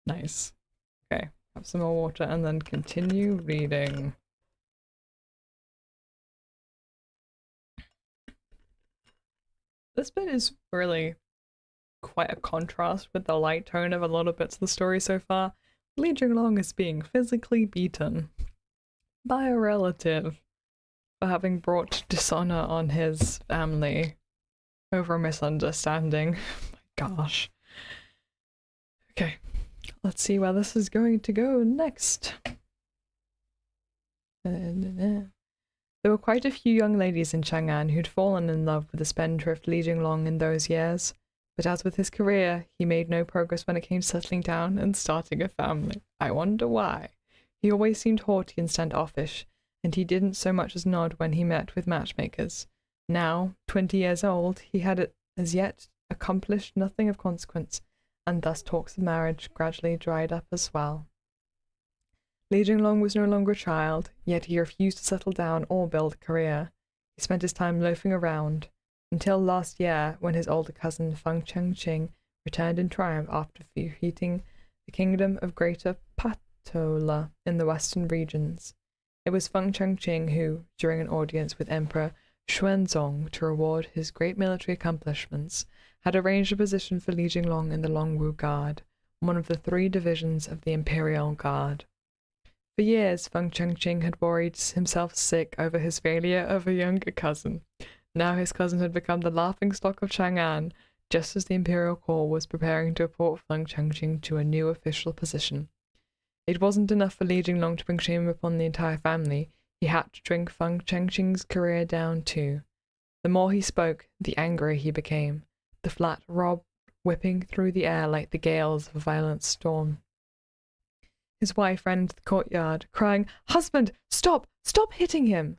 Nice. Okay, have some more water and then continue reading. This bit is really quite a contrast with the light tone of a lot of bits of the story so far. Li Jinglong is being physically beaten by a relative for having brought dishonor on his family over a misunderstanding. Oh my gosh. Okay. Let's see where this is going to go next. There were quite a few young ladies in Chang'an who'd fallen in love with the spendthrift Li Jinglong in those years, but as with his career, he made no progress when it came to settling down and starting a family. I wonder why. He always seemed haughty and standoffish, and he didn't so much as nod when he met with matchmakers. Now, 20 years old, he had as yet accomplished nothing of consequence, and thus talks of marriage gradually dried up as well. Li Jinglong was no longer a child, yet he refused to settle down or build a career. He spent his time loafing around, until last year when his older cousin Feng Chengqing returned in triumph after defeating the kingdom of Greater Patola in the western regions. It was Feng Chengqing who, during an audience with Emperor Xuanzong to reward his great military accomplishments, had arranged a position for Li Jinglong in the Longwu Guard, one of the 3 divisions of the Imperial Guard. For years, Feng Chengqing had worried himself sick over his failure of a younger cousin. Now his cousin had become the laughingstock of Chang'an, just as the Imperial Court was preparing to appoint Feng Chengqing to a new official position. It wasn't enough for Li Jinglong to bring shame upon the entire family. He had to bring Feng Chengqing's career down too. The more he spoke, the angrier he became. The flat, whipping through the air like the gales of a violent storm. His wife ran into the courtyard, crying, "Husband, stop! Stop hitting him!"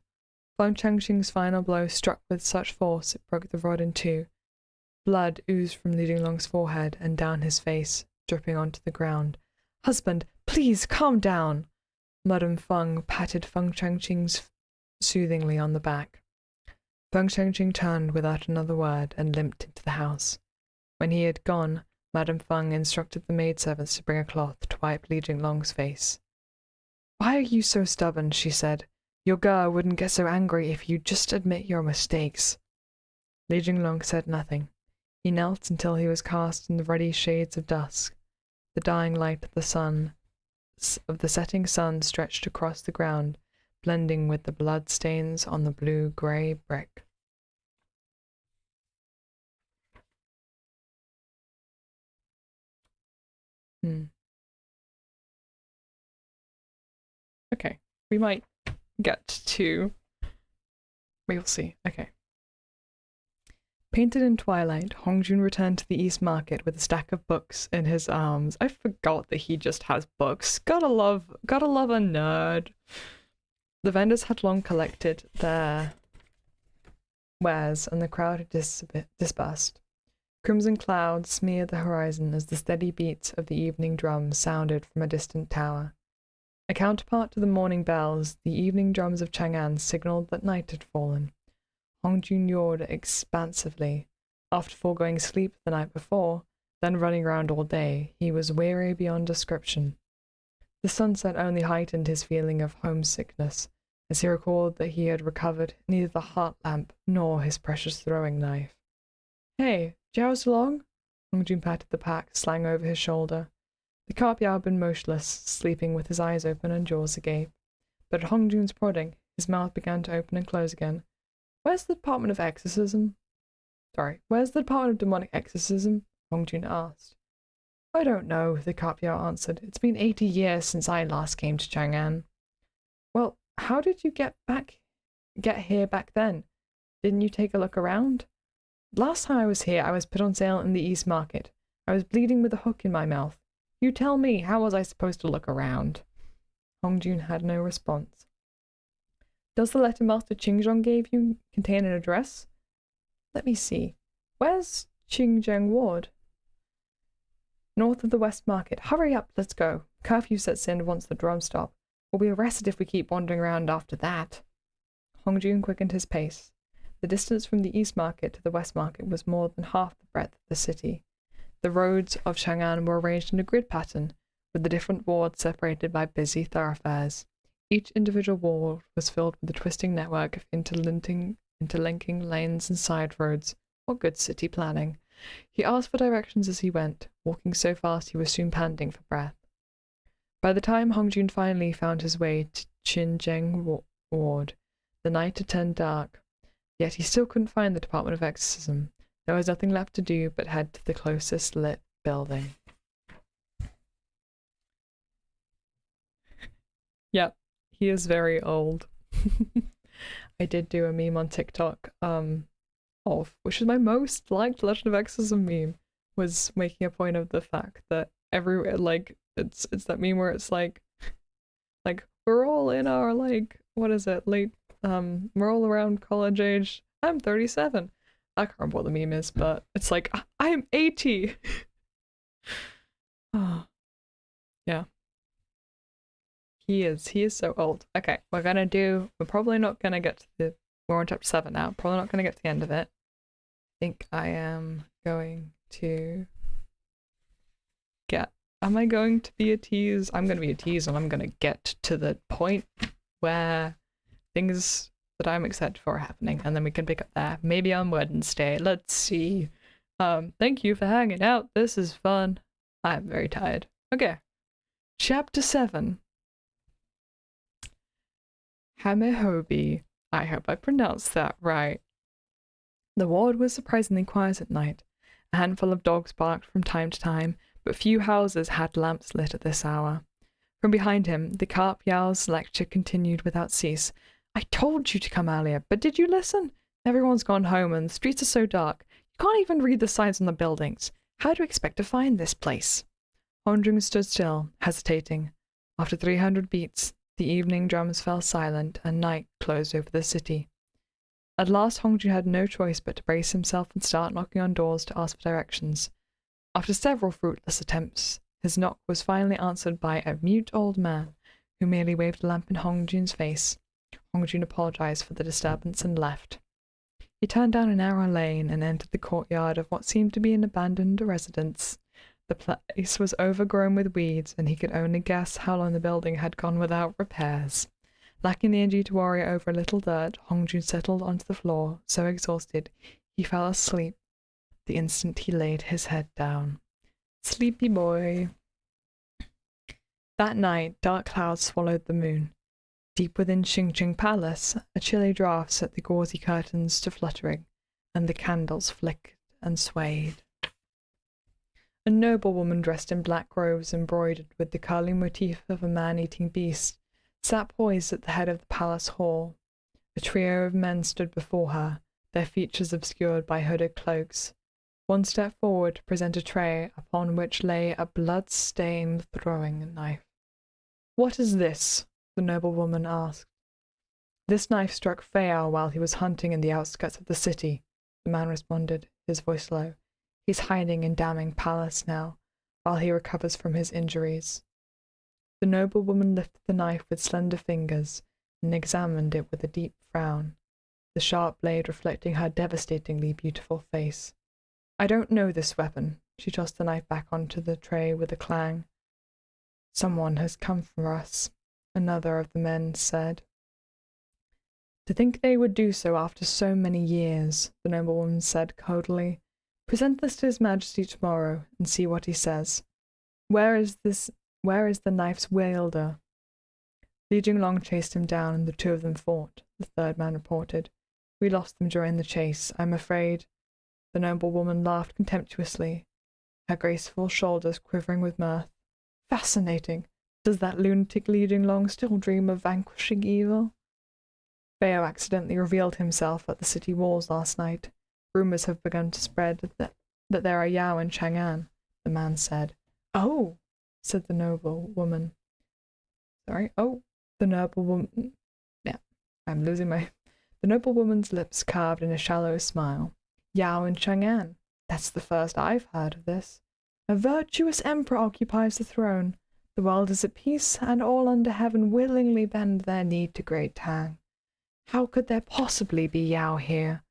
Feng Changqing's final blow struck with such force it broke the rod in two. Blood oozed from Li Jinglong's forehead and down his face, dripping onto the ground. "Husband, please calm down!" Madame Feng patted Feng Changqing soothingly on the back. Feng Changqing turned without another word and limped into the house. When he had gone, Madame Feng instructed the maidservants to bring a cloth to wipe Li Jinglong's face. "Why are you so stubborn?" she said. "Your girl wouldn't get so angry if you'd just admit your mistakes." Li Jinglong said nothing. He knelt until he was cast in the ruddy shades of dusk. The dying light of the setting sun stretched across the ground, blending with the blood stains on the blue-grey brick. Okay, we might get to... We'll see. Okay. Painted in twilight, Hongjun returned to the East Market with a stack of books in his arms. I forgot that he just has books. Gotta love a nerd. The vendors had long collected their wares, and the crowd had dispersed. Crimson clouds smeared the horizon as the steady beats of the evening drums sounded from a distant tower. A counterpart to the morning bells, the evening drums of Chang'an signaled that night had fallen. Hongjun yawned expansively. After foregoing sleep the night before, then running around all day, he was weary beyond description. The sunset only heightened his feeling of homesickness, as he recalled that he had recovered neither the heart lamp nor his precious throwing knife. "Hey, Jiao's along?" Hongjun patted the pack slung over his shoulder. The carp had been motionless, sleeping with his eyes open and jaws agape. But at Hongjun's prodding, his mouth began to open and close again. Where's the Department of Demonic Exorcism? Hongjun asked. "I don't know," the carp answered. "It's been 80 years since I last came to Chang'an." "Well, how did you get here back then? Didn't you take a look around?" "Last time I was here, I was put on sale in the East Market. I was bleeding with a hook in my mouth. You tell me, how was I supposed to look around?" Hongjun had no response. "Does the letter Master Qingzhong gave you contain an address?" "Let me see. Where's Qingzheng Ward?" "North of the West Market. Hurry up, let's go. Curfew sets in once the drums stop. We'll be arrested if we keep wandering around after that." Hongjun quickened his pace. The distance from the East Market to the West Market was more than half the breadth of the city. The roads of Chang'an were arranged in a grid pattern, with the different wards separated by busy thoroughfares. Each individual ward was filled with a twisting network of interlinking lanes and side roads. What good city planning! He asked for directions as he went, walking so fast he was soon panting for breath. By the time Hongjun finally found his way to Qingzheng Ward, the night had turned dark. Yet he still couldn't find the Department of Exorcism. There was nothing left to do but head to the closest lit building. Yep, he is very old. I did do a meme on TikTok, which is my most liked Legend of Exorcism meme, was making a point of the fact that it's that meme where it's like we're all in our we're all around college age. I'm 37. I can't remember what the meme is, but it's like, I'm 80. Oh, yeah. He is so old. Okay, we're probably not gonna get to we're on chapter 7 now. Probably not gonna get to the end of it. I think I am going to am I going to be a tease? I'm gonna be a tease, and I'm gonna get to the point where things that I'm excited for are happening, and then we can pick up there. Maybe on Wednesday. Let's see. Thank you for hanging out. This is fun. I'm very tired. Okay. Chapter 7. Hamehobi. I hope I pronounced that right. The ward was surprisingly quiet at night. A handful of dogs barked from time to time, but few houses had lamps lit at this hour. From behind him, the carp Yao's lecture continued without cease. "I told you to come earlier, but did you listen? Everyone's gone home and the streets are so dark. You can't even read the signs on the buildings. How do you expect to find this place? Hongjun stood still, hesitating. After 300 beats, the evening drums fell silent and night closed over the city. At last Hongjun had no choice but to brace himself and start knocking on doors to ask for directions. After several fruitless attempts, his knock was finally answered by a mute old man who merely waved a lamp in Hongjun's face. Hongjun apologized for the disturbance and left. He turned down a narrow lane and entered the courtyard of what seemed to be an abandoned residence. The place was overgrown with weeds, and he could only guess how long the building had gone without repairs. Lacking the energy to worry over a little dirt, Hongjun settled onto the floor, so exhausted he fell asleep the instant he laid his head down. Sleepy boy. That night, dark clouds swallowed the moon. Deep within Xingqing Palace, a chilly draught set the gauzy curtains to fluttering, and the candles flickered and swayed. A noble woman dressed in black robes embroidered with the curling motif of a man-eating beast sat poised at the head of the palace hall. A trio of men stood before her, their features obscured by hooded cloaks. One stepped forward to present a tray upon which lay a blood-stained throwing knife. "What is this?" the noble woman asked. "This knife struck Fayao while he was hunting in the outskirts of the city," the man responded, his voice low. "He's hiding in Damning Palace now, while he recovers from his injuries." The noble woman lifted the knife with slender fingers and examined it with a deep frown, the sharp blade reflecting her devastatingly beautiful face. "I don't know this weapon." She tossed the knife back onto the tray with a clang. "Someone has come for us," another of the men said. "To think they would do so after so many years," the noblewoman said coldly. "Present this to His Majesty tomorrow and see what he says. Where is the knife's wielder?" Li Jinglong chased him down and the two of them fought, the third man reported. "We lost them during the chase, I'm afraid." The noblewoman laughed contemptuously, her graceful shoulders quivering with mirth. "Fascinating. Does that lunatic Li Jinglong still dream of vanquishing evil?" Fayao accidentally revealed himself at the city walls last night. Rumors have begun to spread that there are Yao in Chang'an, the man said. "Oh," said the noble woman. The noble woman's lips carved in a shallow smile. "Yao in Chang'an. That's the first I've heard of this. A virtuous emperor occupies the throne. The world is at peace, and all under heaven willingly bend their knee to great Tang. How could there possibly be Yao here?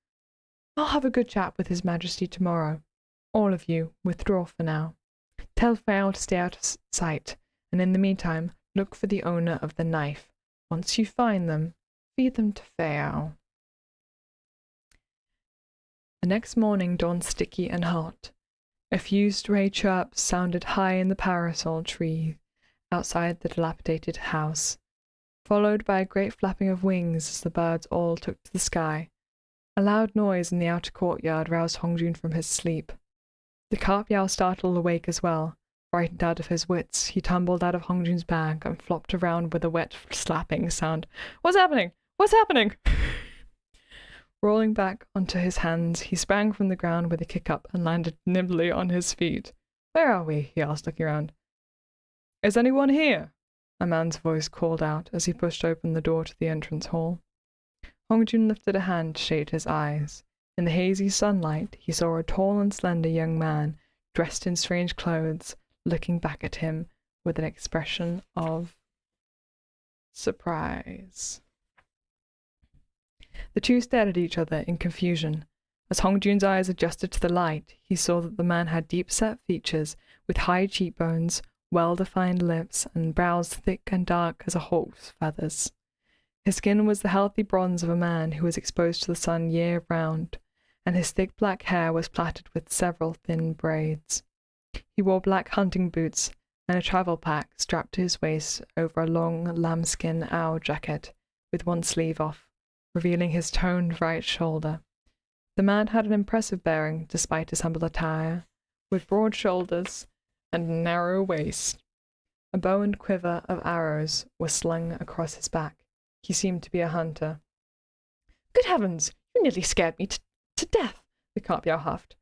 I'll have a good chat with His Majesty tomorrow. All of you, withdraw for now. Tell Fayao to stay out of sight, and in the meantime, look for the owner of the knife. Once you find them, feed them to Fayao." The next morning dawned sticky and hot. A few stray chirps sounded high in the parasol tree outside the dilapidated house, followed by a great flapping of wings as the birds all took to the sky. A loud noise in the outer courtyard roused Hongjun from his sleep. The carp Yao startled awake as well. Frightened out of his wits, he tumbled out of Hongjun's bag and flopped around with a wet slapping sound. "What's happening? What's happening?" Rolling back onto his hands, he sprang from the ground with a kick-up and landed nimbly on his feet. "Where are we?" he asked, looking around. "Is anyone here?" a man's voice called out as he pushed open the door to the entrance hall. Hongjun lifted a hand to shade his eyes. In the hazy sunlight, he saw a tall and slender young man, dressed in strange clothes, looking back at him with an expression of surprise. The two stared at each other in confusion. As Hongjun's eyes adjusted to the light, he saw that the man had deep-set features with high cheekbones, well-defined lips, and brows thick and dark as a hawk's feathers. His skin was the healthy bronze of a man who was exposed to the sun year-round, and his thick black hair was plaited with several thin braids. He wore black hunting boots and a travel pack strapped to his waist over a long lambskin owl jacket with one sleeve off, revealing his toned right shoulder. The man had an impressive bearing despite his humble attire, with broad shoulders and a narrow waist. A bow and quiver of arrows were slung across his back. He seemed to be a hunter. "Good heavens! You nearly scared me to death," the carp Yao huffed.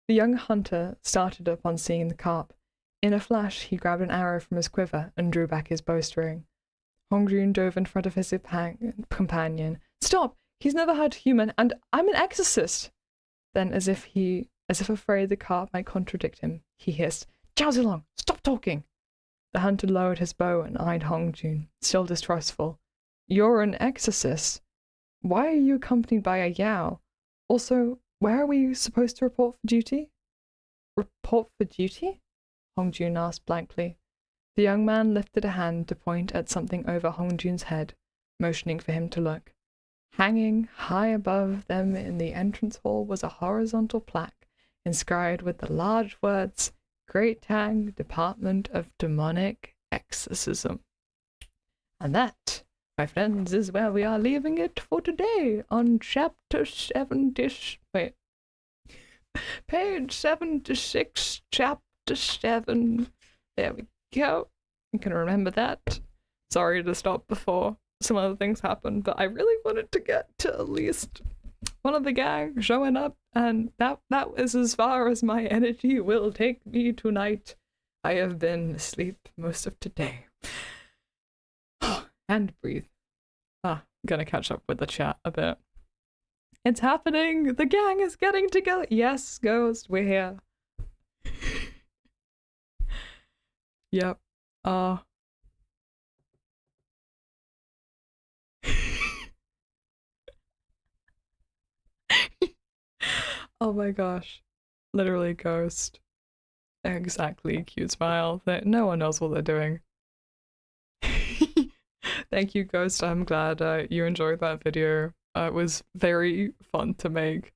The young hunter started upon seeing the carp. In a flash, he grabbed an arrow from his quiver and drew back his bowstring. Hongjun dove in front of his companion. Stop! He's never had human, and I'm an exorcist! Then, as if afraid the carp might contradict him, he hissed, Zhao Zilong, stop talking! The hunter lowered his bow and eyed Hongjun, still distrustful. You're an exorcist. Why are you accompanied by a Yao? Also, where are we supposed to report for duty? Report for duty? Hongjun asked blankly. The young man lifted a hand to point at something over Hongjun's head, motioning for him to look. Hanging high above them in the entrance hall was a horizontal plaque inscribed with the large words, Great Tang Department of Demonic Exorcism. And that, my friends, is where we are leaving it for today on chapter 70. Wait. Page 76, chapter 7. There we go. You can remember that. Sorry to stop before some other things happened, but I really wanted to get to at least one of the gang showing up, and that is as far as my energy will take me tonight. I have been asleep most of today. And breathe. I'm gonna catch up with the chat a bit. It's happening! The gang is getting together! Yes, Ghost, we're here. Yep. Oh my gosh. Literally Ghost. Exactly, cute smile. No one knows what they're doing. Thank you, Ghost. I'm glad you enjoyed that video. It was very fun to make.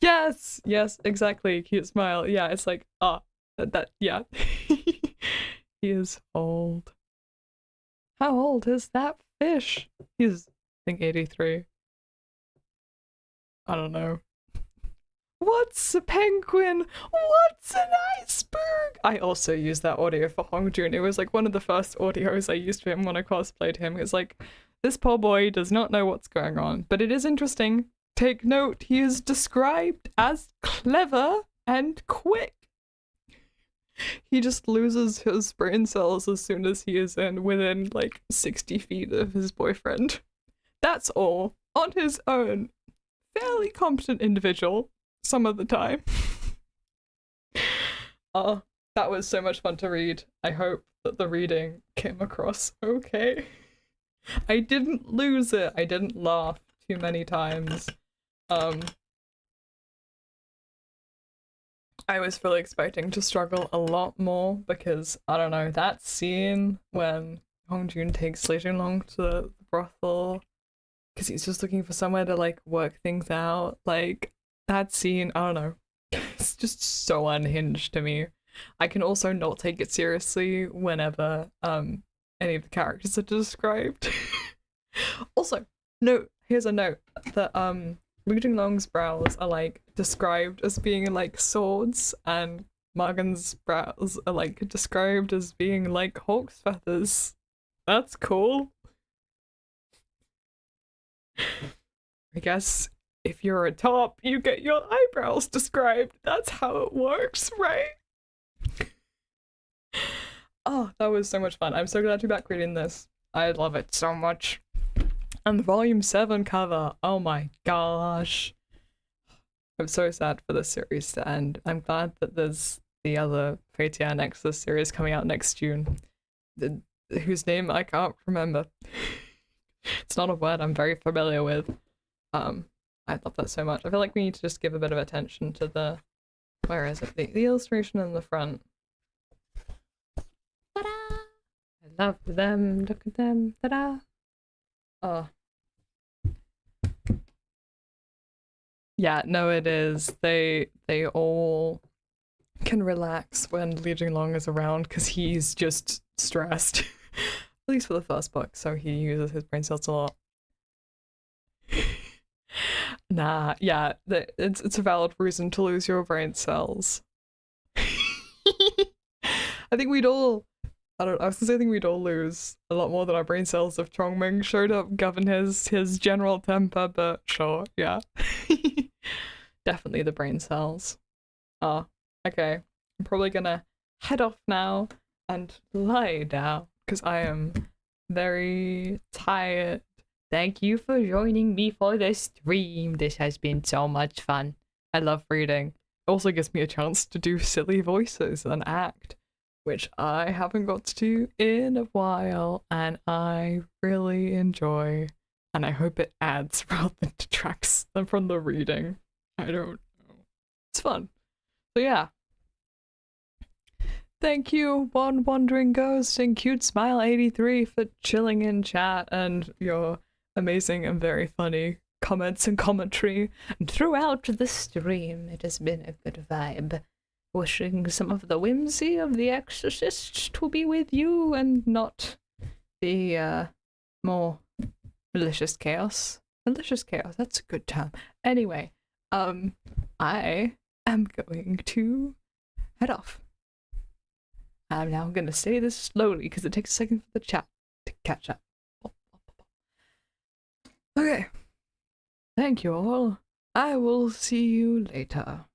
Yes, exactly. Cute smile. Yeah, it's like, yeah. He is old. How old is that fish? He's, I think, 83. I don't know. What's a penguin? What's an iceberg? I also used that audio for Hongjun. It was like one of the first audios I used for him when I cosplayed him. It's like, this poor boy does not know what's going on, but it is interesting. Take note, he is described as clever and quick. He just loses his brain cells as soon as he is within like 60 feet of his boyfriend. That's all. On his own. Fairly competent individual some of the time. That was so much fun to read. I hope that the reading came across okay. I didn't lose it. I didn't laugh too many times. I was fully expecting to struggle a lot more because, I don't know, that scene when Hongjun takes Li Jinglong to the brothel because he's just looking for somewhere to like work things out, like that scene, I don't know, it's just so unhinged to me. I can also not take it seriously whenever any of the characters are described. Also, here's a note that Li Jinglong's brows are like described as being like swords, and Morgan's brows are like described as being like hawk's feathers. That's cool. I guess if you're a top, you get your eyebrows described. That's how it works, right? Oh, that was so much fun. I'm so glad to be back reading this. I love it so much. And the volume 7 cover, oh my gosh. I'm so sad for this series to end. I'm glad that there's the other Fatia Nexus series coming out next June. Whose name I can't remember. It's not a word I'm very familiar with. I love that so much. I feel like we need to just give a bit of attention to the, where is it? The illustration in the front. Ta-da! I love them. Look at them. Ta-da! Oh. Yeah, no, it is. They all can relax when Li Jinglong is around because he's just stressed. At least for the first book, so he uses his brain cells a lot. Nah, yeah, it's a valid reason to lose your brain cells. I think we'd all, I think we'd all lose a lot more than our brain cells if Chongming showed up, govern his general temper, but sure, yeah. Definitely the brain cells. Oh, okay. I'm probably gonna head off now and lie down because I am very tired. Thank you for joining me for the stream. This has been so much fun. I love reading. It also gives me a chance to do silly voices and act, which I haven't got to do in a while, and I really enjoy. And I hope it adds rather than detracts from the reading. I don't know. It's fun. So yeah. Thank you, One Wandering Ghost and Cute Smile 83 for chilling in chat and your amazing and very funny comments and commentary throughout the stream. It has been a good vibe. Wishing some of the whimsy of the Exorcist to be with you and not the more malicious chaos. Malicious chaos, that's a good term. Anyway, I am going to head off. I'm now going to say this slowly because it takes a second for the chat to catch up. Okay. Thank you all. I will see you later.